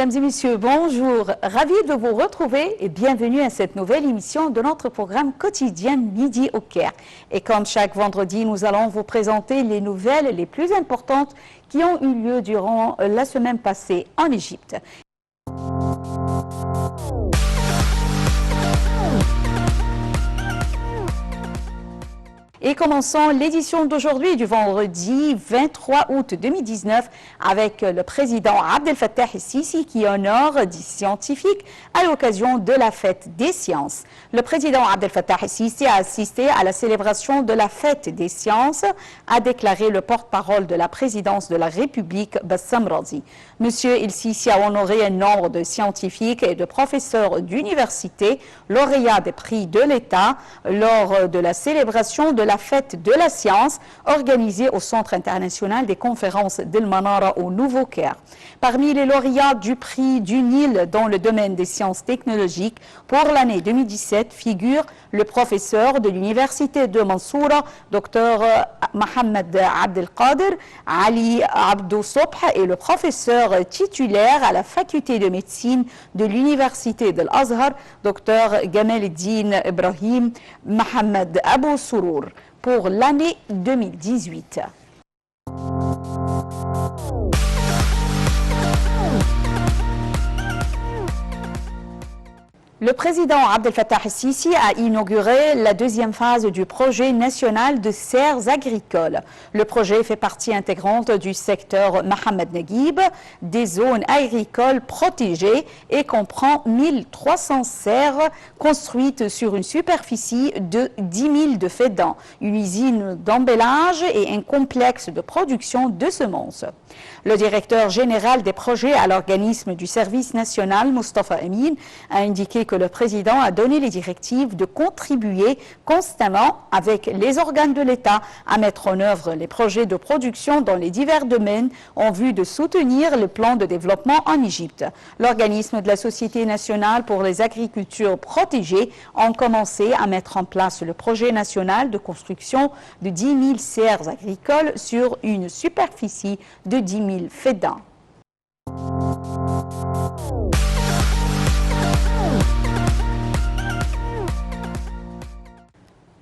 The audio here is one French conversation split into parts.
Mesdames et messieurs, bonjour. Ravi de vous retrouver et bienvenue à cette nouvelle émission de notre programme quotidien Midi au Caire. Et comme chaque vendredi, nous allons vous présenter les nouvelles les plus importantes qui ont eu lieu durant la semaine passée en Égypte. Et commençons l'édition d'aujourd'hui du vendredi 23 août 2019 avec le président Abdel Fattah el-Sisi qui honore 10 scientifiques à l'occasion de la fête des sciences. Le président Abdel Fattah el-Sisi a assisté à la célébration de la fête des sciences, a déclaré le porte-parole de la présidence de la République, Bassam Razi. Monsieur el-Sisi a honoré un nombre de scientifiques et de professeurs d'université, lauréats des prix de l'État, lors de la célébration de la fête de la science organisée au Centre international des conférences d'El Manara au Nouveau-Caire. Parmi les lauréats du prix du Nil dans le domaine des sciences technologiques pour l'année 2017 figure le professeur de l'université de Mansoura, Dr Mohamed Abdelkader, Ali Abdou Sobh et le professeur titulaire à la faculté de médecine de l'université de l'Azhar, Dr Gamal Eddin Ibrahim Mohamed Abou Sourour, pour l'année 2018. Le président Abdel Fattah el-Sisi a inauguré la deuxième phase du projet national de serres agricoles. Le projet fait partie intégrante du secteur Mohamed Naguib, des zones agricoles protégées et comprend 1300 serres construites sur une superficie de 10 000 de fédans, une usine d'emballage et un complexe de production de semences. Le directeur général des projets à l'organisme du service national, Mustafa Amin, a indiqué que le président a donné les directives de contribuer constamment avec les organes de l'État à mettre en œuvre les projets de production dans les divers domaines en vue de soutenir le plan de développement en Égypte. L'organisme de la Société nationale pour les agricultures protégées a commencé à mettre en place le projet national de construction de 10 000 serres agricoles sur une superficie de 10 000 fédans.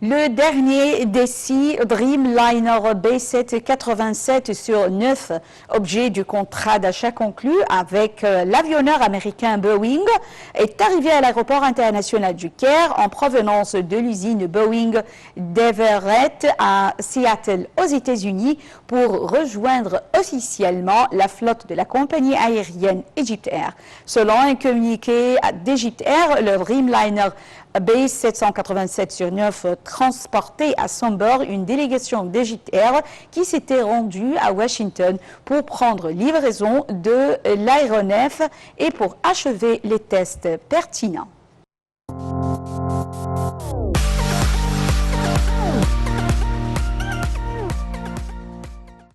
Le dernier des 6 Dreamliner B787 sur 9 objets du contrat d'achat conclu avec l'avionneur américain Boeing est arrivé à l'aéroport international du Caire en provenance de l'usine Boeing d'Everett à Seattle aux États-Unis pour rejoindre officiellement la flotte de la compagnie aérienne Egypt Air. Selon un communiqué d'Egypt Air, le Dreamliner B787 sur 9 transportait à son bord une délégation d'Egypt Air qui s'était rendue à Washington pour prendre livraison de l'aéronef et pour achever les tests pertinents.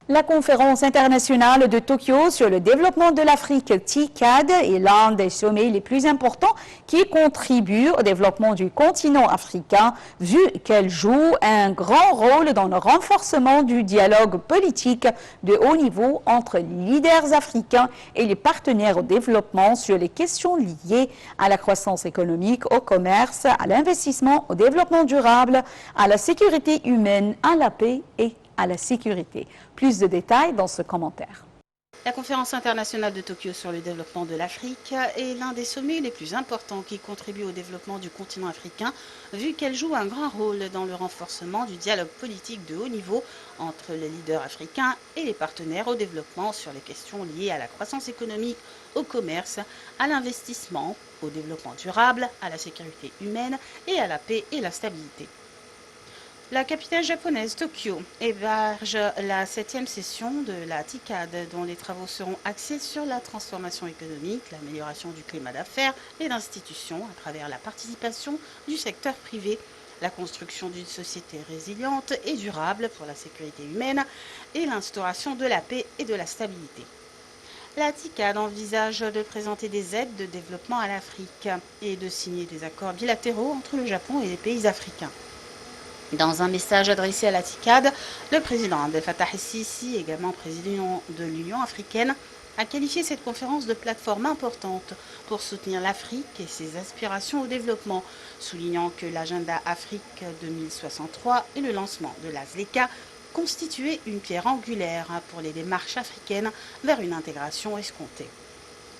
La conférence internationale de Tokyo sur le développement de l'Afrique, TICAD, est l'un des sommets les plus importants qui contribuent au développement du continent africain, vu qu'elle joue un grand rôle dans le renforcement du dialogue politique de haut niveau entre les leaders africains et les partenaires au développement sur les questions liées à la croissance économique, au commerce, à l'investissement, au développement durable, à la sécurité humaine, à la paix et à la sécurité. Plus de détails dans ce commentaire. La conférence internationale de Tokyo sur le développement de l'Afrique est l'un des sommets les plus importants qui contribuent au développement du continent africain, vu qu'elle joue un grand rôle dans le renforcement du dialogue politique de haut niveau entre les leaders africains et les partenaires au développement sur les questions liées à la croissance économique, au commerce, à l'investissement, au développement durable, à la sécurité humaine et à la paix et la stabilité. La capitale japonaise Tokyo héberge la 7e session de la TICAD, dont les travaux seront axés sur la transformation économique, l'amélioration du climat d'affaires et d'institutions à travers la participation du secteur privé, la construction d'une société résiliente et durable pour la sécurité humaine et l'instauration de la paix et de la stabilité. La TICAD envisage de présenter des aides de développement à l'Afrique et de signer des accords bilatéraux entre le Japon et les pays africains. Dans un message adressé à la TICAD, le président Abdel Fattah el-Sisi, également président de l'Union africaine, a qualifié cette conférence de plateforme importante pour soutenir l'Afrique et ses aspirations au développement, soulignant que l'agenda Afrique 2063 et le lancement de l'ASLECA constituaient une pierre angulaire pour les démarches africaines vers une intégration escomptée.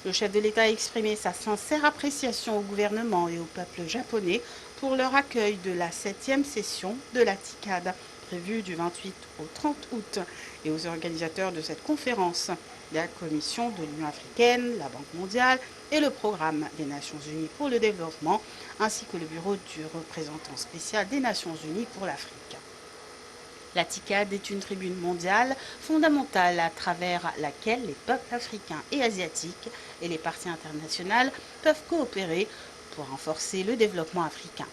Le chef de l'État a exprimé sa sincère appréciation au gouvernement et au peuple japonais pour leur accueil de la 7e session de la TICAD, prévue du 28 au 30 août, et aux organisateurs de cette conférence, la Commission de l'Union africaine, la Banque mondiale et le Programme des Nations unies pour le développement, ainsi que le bureau du représentant spécial des Nations unies pour l'Afrique. La TICAD est une tribune mondiale fondamentale à travers laquelle les peuples africains et asiatiques et les parties internationales peuvent coopérer pour renforcer le développement africain.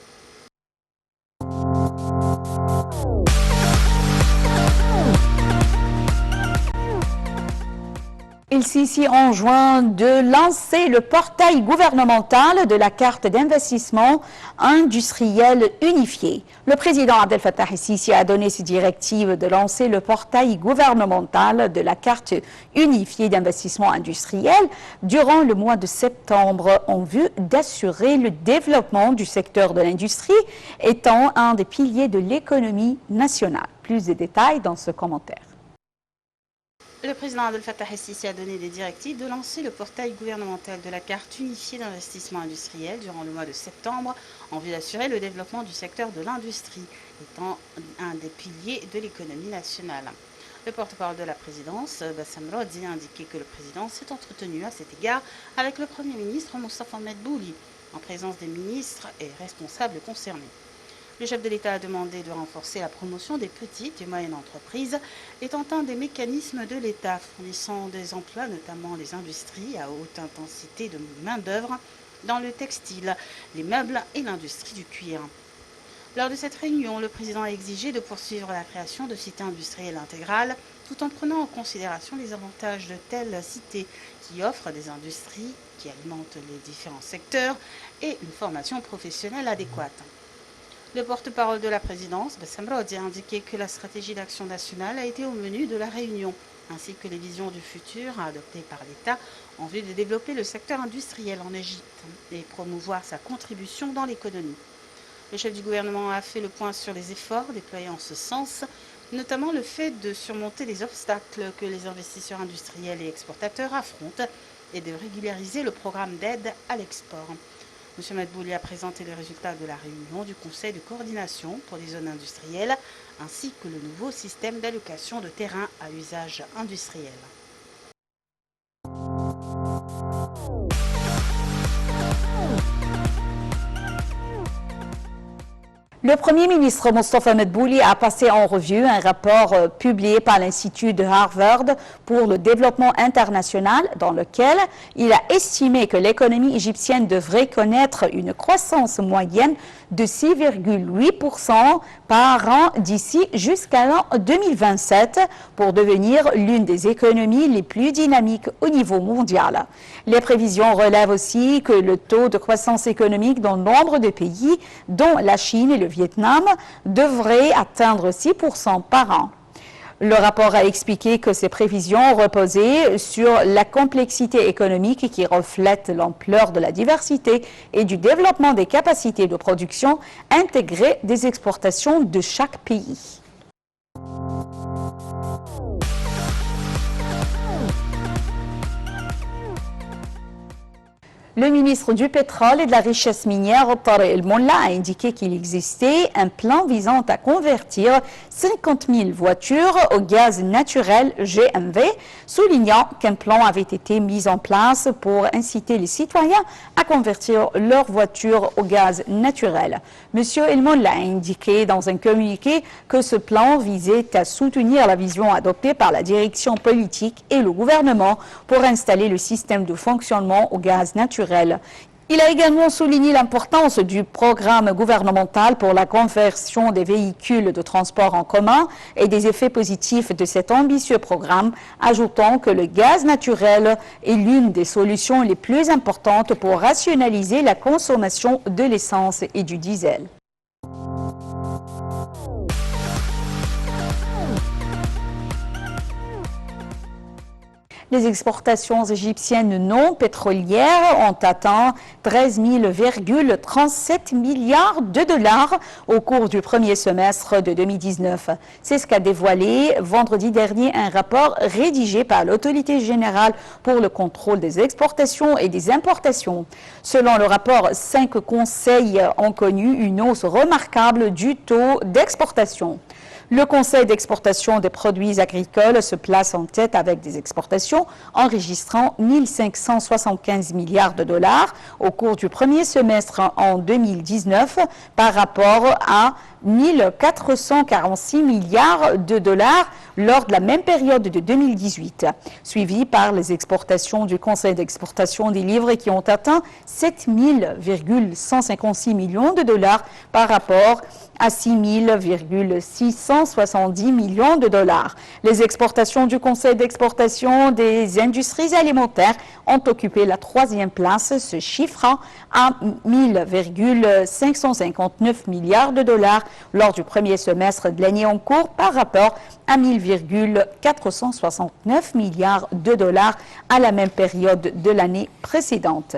El-Sisi enjoint de lancer le portail gouvernemental de la carte d'investissement industriel unifié. Le président Abdel Fattah el-Sisi a donné ses directives de lancer le portail gouvernemental de la carte unifiée d'investissement industriel durant le mois de septembre en vue d'assurer le développement du secteur de l'industrie étant un des piliers de l'économie nationale. Plus de détails dans ce commentaire. Le président Abdel Fattah el-Sisi a donné des directives de lancer le portail gouvernemental de la carte unifiée d'investissement industriel durant le mois de septembre en vue d'assurer le développement du secteur de l'industrie, étant un des piliers de l'économie nationale. Le porte-parole de la présidence, Bassam Rodi, a indiqué que le président s'est entretenu à cet égard avec le Premier ministre Moustapha Medbouli, en présence des ministres et responsables concernés. Le chef de l'État a demandé de renforcer la promotion des petites et moyennes entreprises, étant un des mécanismes de l'État fournissant des emplois, notamment les industries à haute intensité de main-d'œuvre dans le textile, les meubles et l'industrie du cuir. Lors de cette réunion, le président a exigé de poursuivre la création de cités industrielles intégrales, tout en prenant en considération les avantages de telles cités qui offrent des industries qui alimentent les différents secteurs et une formation professionnelle adéquate. Le porte-parole de la présidence, Bassam Rodi, a indiqué que la stratégie d'action nationale a été au menu de la réunion, ainsi que les visions du futur adoptées par l'État en vue de développer le secteur industriel en Égypte et promouvoir sa contribution dans l'économie. Le chef du gouvernement a fait le point sur les efforts déployés en ce sens, notamment le fait de surmonter les obstacles que les investisseurs industriels et exportateurs affrontent et de régulariser le programme d'aide à l'export. M. Medbouli a présenté les résultats de la réunion du Conseil de coordination pour les zones industrielles ainsi que le nouveau système d'allocation de terrain à usage industriel. Le Premier ministre Moustapha Medbouli a passé en revue un rapport publié par l'Institut de Harvard pour le développement international dans lequel il a estimé que l'économie égyptienne devrait connaître une croissance moyenne de 6,8% par an d'ici jusqu'à l'an 2027 pour devenir l'une des économies les plus dynamiques au niveau mondial. Les prévisions relèvent aussi que le taux de croissance économique dans nombre de pays, dont la Chine et le Vietnam, devrait atteindre 6% par an. Le rapport a expliqué que ces prévisions reposaient sur la complexité économique qui reflète l'ampleur de la diversité et du développement des capacités de production intégrées des exportations de chaque pays. Le ministre du Pétrole et de la Richesse minière, Tariq El-Molla, a indiqué qu'il existait un plan visant à convertir 50 000 voitures au gaz naturel GMV, soulignant qu'un plan avait été mis en place pour inciter les citoyens à convertir leurs voitures au gaz naturel. M. El-Molla a indiqué dans un communiqué que ce plan visait à soutenir la vision adoptée par la direction politique et le gouvernement pour installer le système de fonctionnement au gaz naturel. Il a également souligné l'importance du programme gouvernemental pour la conversion des véhicules de transport en commun et des effets positifs de cet ambitieux programme, ajoutant que le gaz naturel est l'une des solutions les plus importantes pour rationaliser la consommation de l'essence et du diesel. Les exportations égyptiennes non pétrolières ont atteint 13 000,37 milliards de dollars au cours du premier semestre de 2019. C'est ce qu'a dévoilé vendredi dernier un rapport rédigé par l'Autorité générale pour le contrôle des exportations et des importations. Selon le rapport, 5 conseils ont connu une hausse remarquable du taux d'exportation. Le Conseil d'exportation des produits agricoles se place en tête avec des exportations enregistrant 1 575 milliards de dollars au cours du premier semestre en 2019 par rapport à 1 446 milliards de dollars lors de la même période de 2018, suivi par les exportations du Conseil d'exportation des livres qui ont atteint 7 156 millions de dollars par rapport à 6 670 millions de dollars. Les exportations du Conseil d'exportation des industries alimentaires ont occupé la 3e place, se chiffrant à 1 559 milliards de dollars lors du premier semestre de l'année en cours par rapport à 1 469 milliards de dollars à la même période de l'année précédente.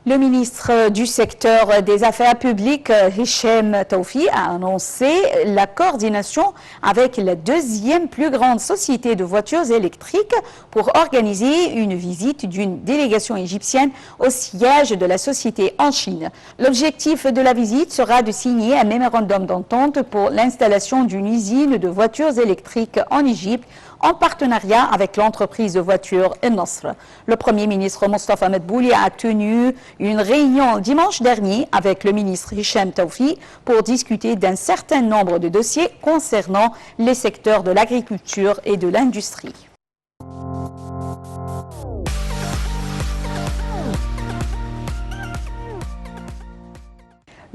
Le ministre du secteur des Affaires publiques, Hichem Taufi, a annoncé la coordination avec la 2e plus grande société de voitures électriques pour organiser une visite d'une délégation égyptienne au siège de la société en Chine. L'objectif de la visite sera de signer un mémorandum d'entente pour l'installation d'une usine de voitures électriques en Égypte en partenariat avec l'entreprise de voitures Al-Nasr. Le Premier ministre Mostafa Medbouli a tenu une réunion dimanche dernier avec le ministre Hichem Taufi pour discuter d'un certain nombre de dossiers concernant les secteurs de l'agriculture et de l'industrie.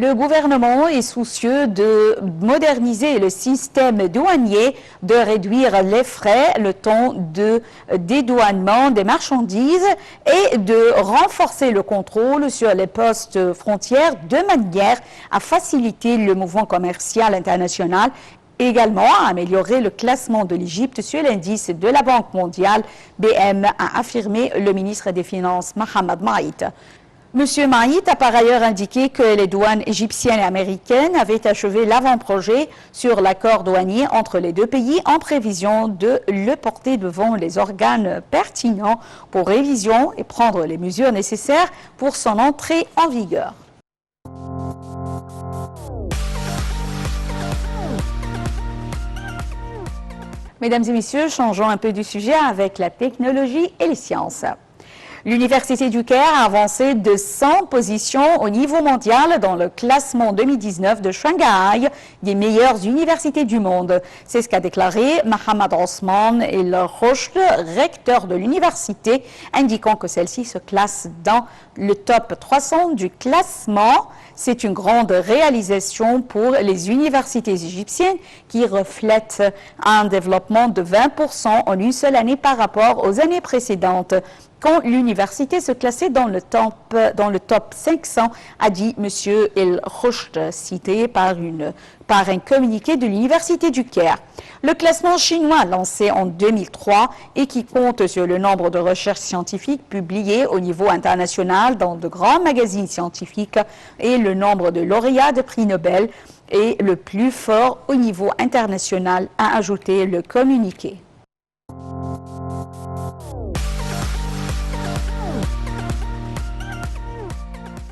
Le gouvernement est soucieux de moderniser le système douanier, de réduire les frais, le temps de dédouanement des marchandises et de renforcer le contrôle sur les postes frontières de manière à faciliter le mouvement commercial international. Également à améliorer le classement de l'Égypte sur l'indice de la Banque mondiale, BM, a affirmé le ministre des Finances Mohamed Maït. Monsieur Maït a par ailleurs indiqué que les douanes égyptiennes et américaines avaient achevé l'avant-projet sur l'accord douanier entre les deux pays en prévision de le porter devant les organes pertinents pour révision et prendre les mesures nécessaires pour son entrée en vigueur. Mesdames et messieurs, changeons un peu du sujet avec la technologie et les sciences. L'Université du Caire a avancé de 100 positions au niveau mondial dans le classement 2019 de Shanghai des meilleures universités du monde. C'est ce qu'a déclaré Mohamed Osman El Rochd, recteur de l'université, indiquant que celle-ci se classe dans le top 300 du classement. C'est une grande réalisation pour les universités égyptiennes qui reflètent un développement de 20% en une seule année par rapport aux années précédentes. Quand l'université se classait dans le top 500, a dit M. El Rochd, cité par un communiqué de l'Université du Caire. Le classement chinois lancé en 2003 et qui compte sur le nombre de recherches scientifiques publiées au niveau international dans de grands magazines scientifiques et le nombre de lauréats de prix Nobel est le plus fort au niveau international, a ajouté le communiqué.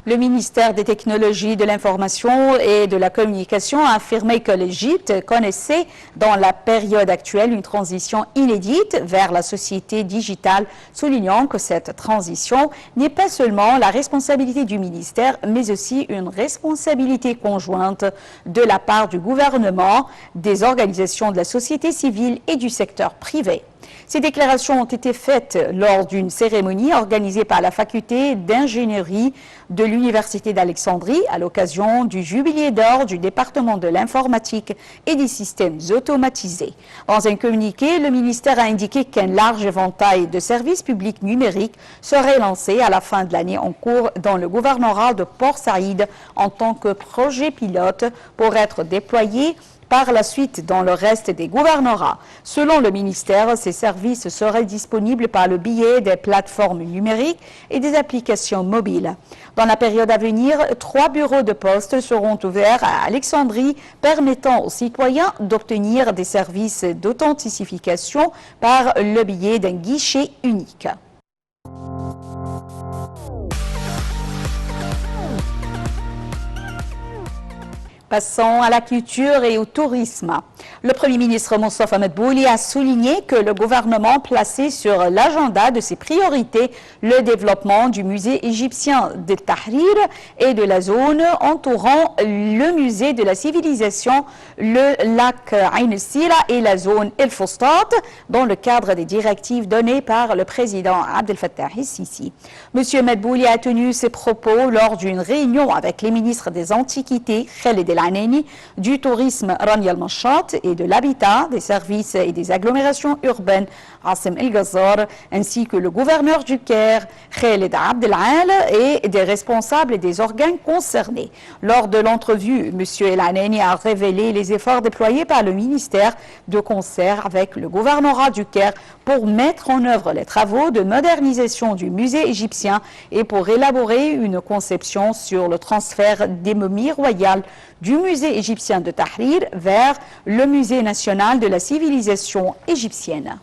Le ministère des Technologies de l'Information et de la Communication a affirmé que l'Égypte connaissait dans la période actuelle une transition inédite vers la société digitale, soulignant que cette transition n'est pas seulement la responsabilité du ministère, mais aussi une responsabilité conjointe de la part du gouvernement, des organisations de la société civile et du secteur privé. Ces déclarations ont été faites lors d'une cérémonie organisée par la faculté d'ingénierie de l'Université l'Université d'Alexandrie à l'occasion du jubilé d'or du département de l'informatique et des systèmes automatisés. Dans un communiqué, le ministère a indiqué qu'un large éventail de services publics numériques serait lancé à la fin de l'année en cours dans le gouvernorat de Port Saïd en tant que projet pilote pour être déployé par la suite dans le reste des gouvernorats. Selon le ministère, ces services seraient disponibles par le biais des plateformes numériques et des applications mobiles. Dans la période à venir, 3 bureaux de poste seront ouverts à Alexandrie, permettant aux citoyens d'obtenir des services d'authentification par le biais d'un guichet unique. Passons à la culture et au tourisme. Le Premier ministre Moustapha Madbouli a souligné que le gouvernement plaçait sur l'agenda de ses priorités le développement du musée égyptien de Tahrir et de la zone entourant le musée de la civilisation, le lac Ain el-Sira et la zone El Fustat, dans le cadre des directives données par le président Abdel Fattah el-Sisi. M. Madbouli a tenu ses propos lors d'une réunion avec les ministres des Antiquités, Khaled El-Anani, du tourisme, Rania Al-Mashat, et de l'habitat, des services et des agglomérations urbaines, Hassim El-Ghazar, ainsi que le gouverneur du Caire, Khaled Abdel Al, et des responsables et des organes concernés. Lors de l'entrevue, M. El-Anani a révélé les efforts déployés par le ministère de concert avec le gouvernorat du Caire pour mettre en œuvre les travaux de modernisation du musée égyptien et pour élaborer une conception sur le transfert des momies royales du musée égyptien de Tahrir vers le musée national de la civilisation égyptienne.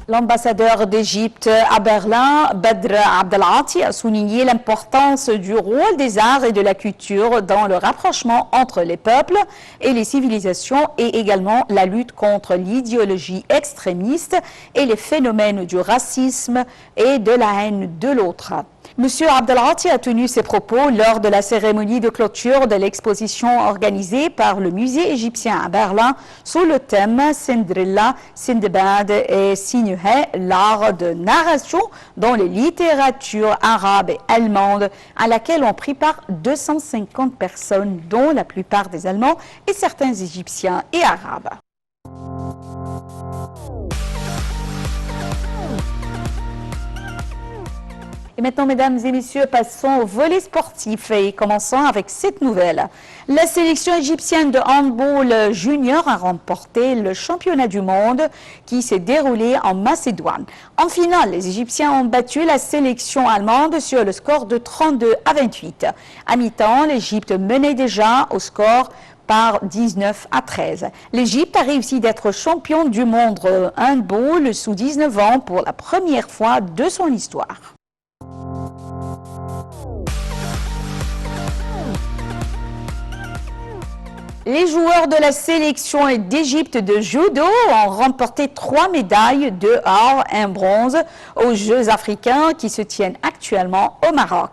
L'ambassadeur d'Égypte à Berlin, Badr Abdelati, a souligné l'importance du rôle des arts et de la culture dans le rapprochement entre les peuples et les civilisations et également la lutte contre l'idéologie extrémiste et les phénomènes du racisme et de la haine de l'autre. M. Abdelati a tenu ses propos lors de la cérémonie de clôture de l'exposition organisée par le musée égyptien à Berlin sous le thème Cinderella, Sindbad et Sinuhe, l'art de narration dans les littératures arabes et allemandes, à laquelle ont pris part 250 personnes, dont la plupart des Allemands et certains Égyptiens et Arabes. Et maintenant, mesdames et messieurs, passons au volet sportif et commençons avec cette nouvelle. La sélection égyptienne de handball junior a remporté le championnat du monde qui s'est déroulé en Macédoine. En finale, les Égyptiens ont battu la sélection allemande sur le score de 32-28. À mi-temps, l'Égypte menait déjà au score par 19-13. L'Égypte a réussi d'être champion du monde handball sous 19 ans pour la première fois de son histoire. Les joueurs de la sélection d'Égypte de judo ont remporté 3 médailles, 2 or, 1 bronze aux Jeux africains qui se tiennent actuellement au Maroc.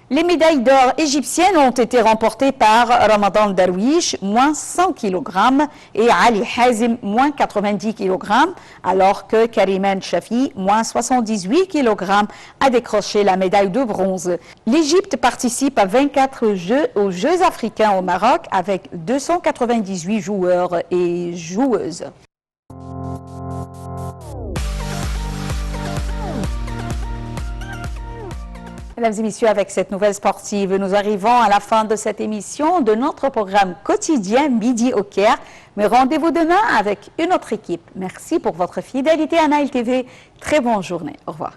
Les médailles d'or égyptiennes ont été remportées par Ramadan Darwish, moins 100 kg, et Ali Hazim, moins 90 kg, alors que Kariman Shafi, moins 78 kg, a décroché la médaille de bronze. L'Égypte participe à 24 Jeux aux Jeux africains au Maroc avec 298 joueurs et joueuses. Mesdames et messieurs, avec cette nouvelle sportive, nous arrivons à la fin de cette émission de notre programme quotidien Midi au Caire. Mais rendez-vous demain avec une autre équipe. Merci pour votre fidélité à Nile TV. Très bonne journée. Au revoir.